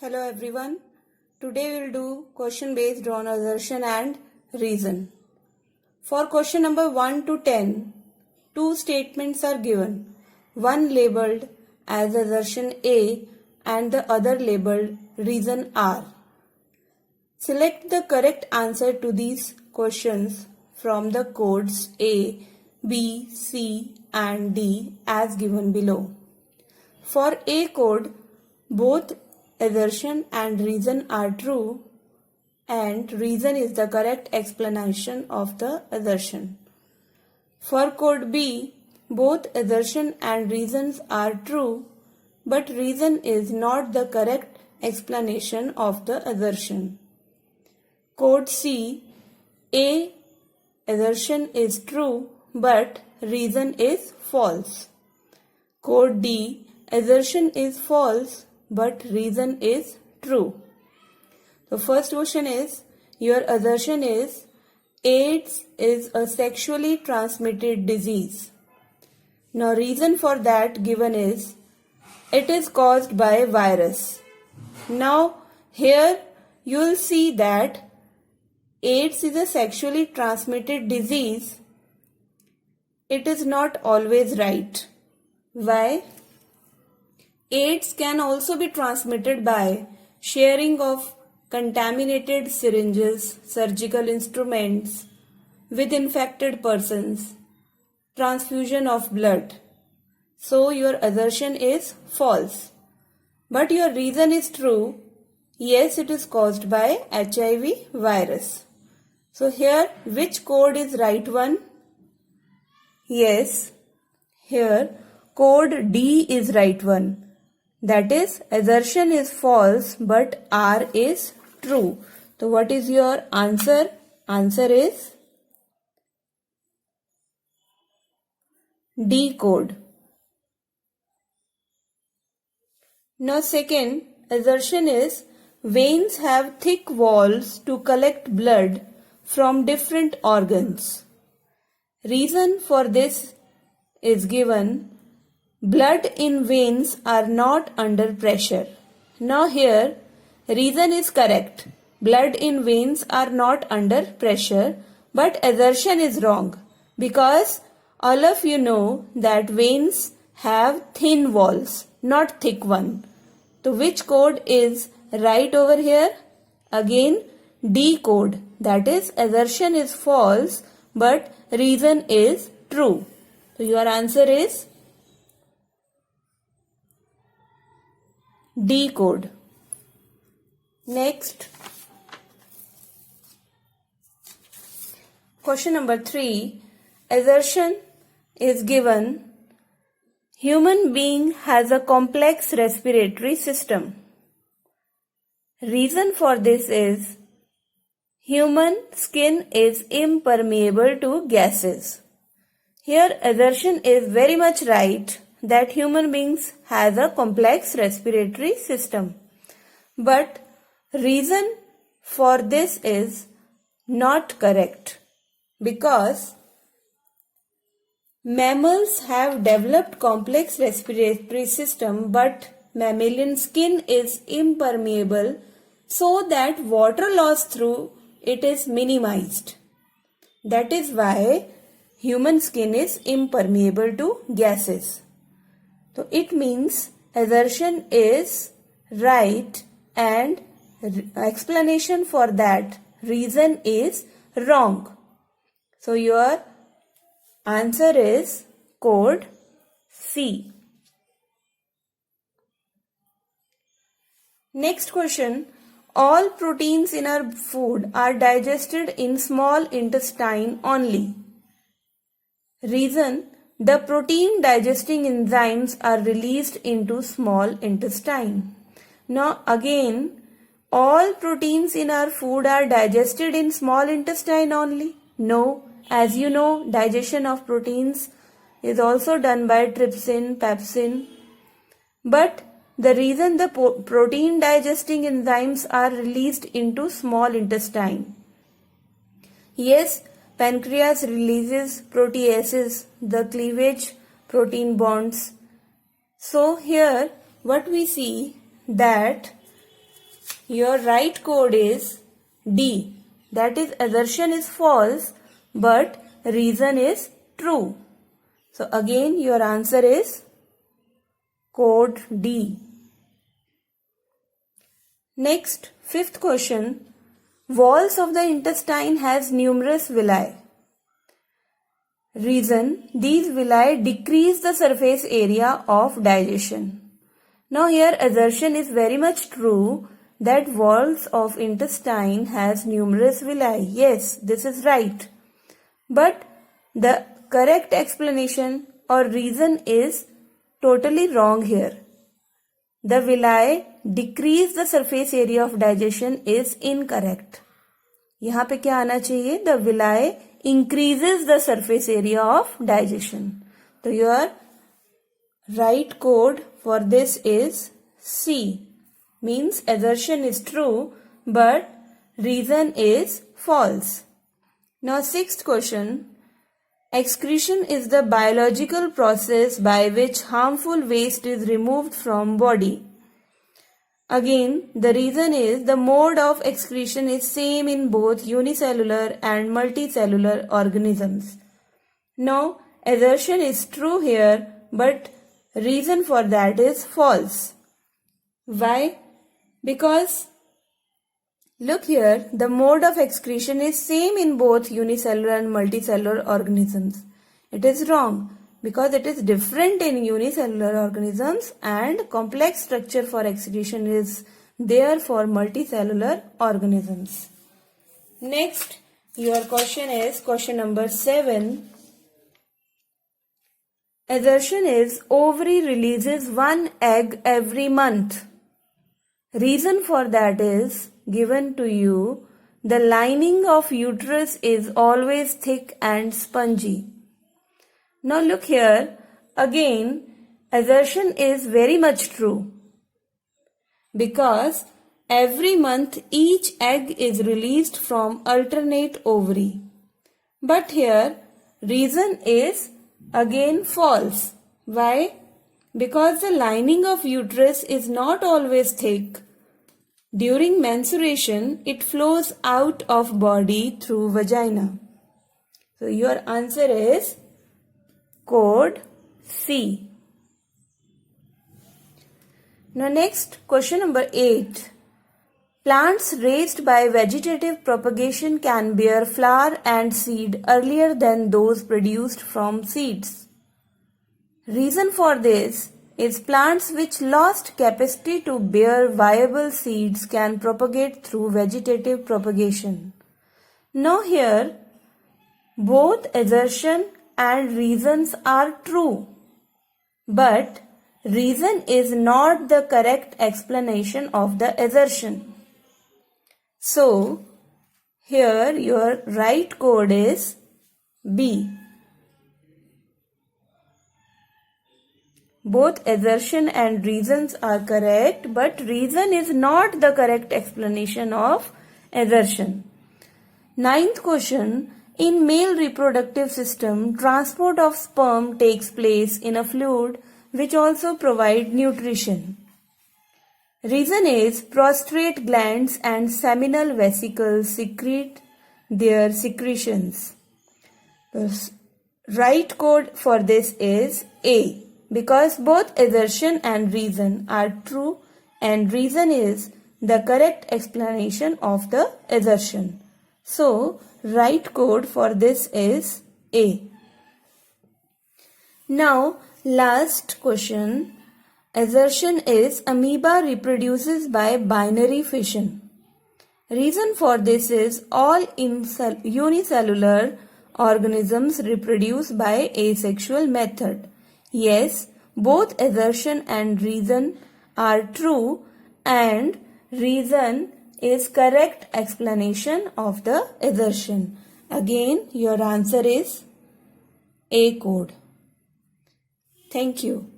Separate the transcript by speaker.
Speaker 1: Hello everyone. Today we will do question based on assertion and reason. For question number 1 to 10, two statements are given. One labeled as assertion A and the other labeled reason R. Select the correct answer to these questions from the codes A, B, C and D as given below. For A code, both assertion and reason are true and reason is the correct explanation of the assertion. For code B, both assertion and reasons are true but reason is not the correct explanation of the assertion. Code C, A assertion is true but reason is false. Code D, assertion is false but reason is true. The first question is, your assertion is AIDS is a sexually transmitted disease. Now reason for that given is, it is caused by virus. Now here you will see that AIDS is a sexually transmitted disease. It is not always right. Why? AIDS can also be transmitted by sharing of contaminated syringes, surgical instruments with infected persons, transfusion of blood. So your assertion is false. But your reason is true. Yes, it is caused by HIV virus. So here, which code is right one? Yes, here code D is right one. That is, assertion is false but R is true. So what is your answer? Answer is D code. Now second, assertion is veins have thick walls to collect blood from different organs. Reason for this is given. Blood in veins are not under pressure. Now here, reason is correct. Blood in veins are not under pressure, but assertion is wrong because all of you know that veins have thin walls, not thick one. So which code is right over here? Again, D code. That is, assertion is false, but reason is true. So your answer is D code. Next, question number 3. Assertion is given. Human being has a complex respiratory system. Reason for this is human skin is impermeable to gases. Here assertion is very much right that human beings has a complex respiratory system. But reason for this is not correct because mammals have developed complex respiratory system but mammalian skin is impermeable so that water loss through it is minimized. That is why human skin is impermeable to gases. So it means assertion is right and explanation for that reason is wrong. So your answer is code C. Next question. All proteins in our food are digested in small intestine only. Reason, the protein digesting enzymes are released into small intestine. Now again, all proteins in our food are digested in small intestine only? No, as you know, digestion of proteins is also done by trypsin, pepsin. But the reason the protein digesting enzymes are released into small intestine. Yes, pancreas releases proteases, the cleavage protein bonds. So here what we see that Your right code is D. That is, assertion is false, but reason is true. So again, your answer is code D. Next, fifth question. Walls of the intestine has numerous villi. Reason, these villi decrease the surface area of digestion. Now here assertion is very much true that walls of intestine has numerous villi. Yes, this is right. But the correct explanation or reason is totally wrong here. The villi decrease the surface area of digestion is incorrect. यहाँ पे क्या आना चाहिए? The villi increases the surface area of digestion. So your right code for this is C. Means assertion is true but reason is false. Now sixth question. Excretion is the biological process by which harmful waste is removed from body. Again, the reason is the mode of excretion is same in both unicellular and multicellular organisms. Now, assertion is true here, but reason for that is false. Why? Because look here, the mode of excretion is same in both unicellular and multicellular organisms. It is wrong because it is different in unicellular organisms and complex structure for excretion is there for multicellular organisms. Next, your question is question number 7. Assertion is ovary releases one egg every month. Reason for that is given to you. The lining of uterus is always thick and spongy. Now look here, again, assertion is very much true because every month each egg is released from alternate ovary. But here, reason is again false. Why? Because the lining of uterus is not always thick. During menstruation, it flows out of body through vagina. So your answer is code C. Now next, question number 8. Plants raised by vegetative propagation can bear flower and seed earlier than those produced from seeds. Reason for this is plants which lost capacity to bear viable seeds can propagate through vegetative propagation. Now here, both assertion and reasons are true, but reason is not the correct explanation of the assertion. So, here your right code is B. Both assertion and reasons are correct, but reason is not the correct explanation of assertion. Ninth question. In male reproductive system, transport of sperm takes place in a fluid which also provide nutrition. Reason is prostate glands and seminal vesicles secrete their secretions. The right code for this is A. Because both assertion and reason are true and reason is the correct explanation of the assertion. So, right code for this is A. Now, last question. Assertion is amoeba reproduces by binary fission. Reason for this is all unicellular organisms reproduce by asexual method. Yes, both assertion and reason are true and reason is correct explanation of the assertion. Again, your answer is A code. Thank you.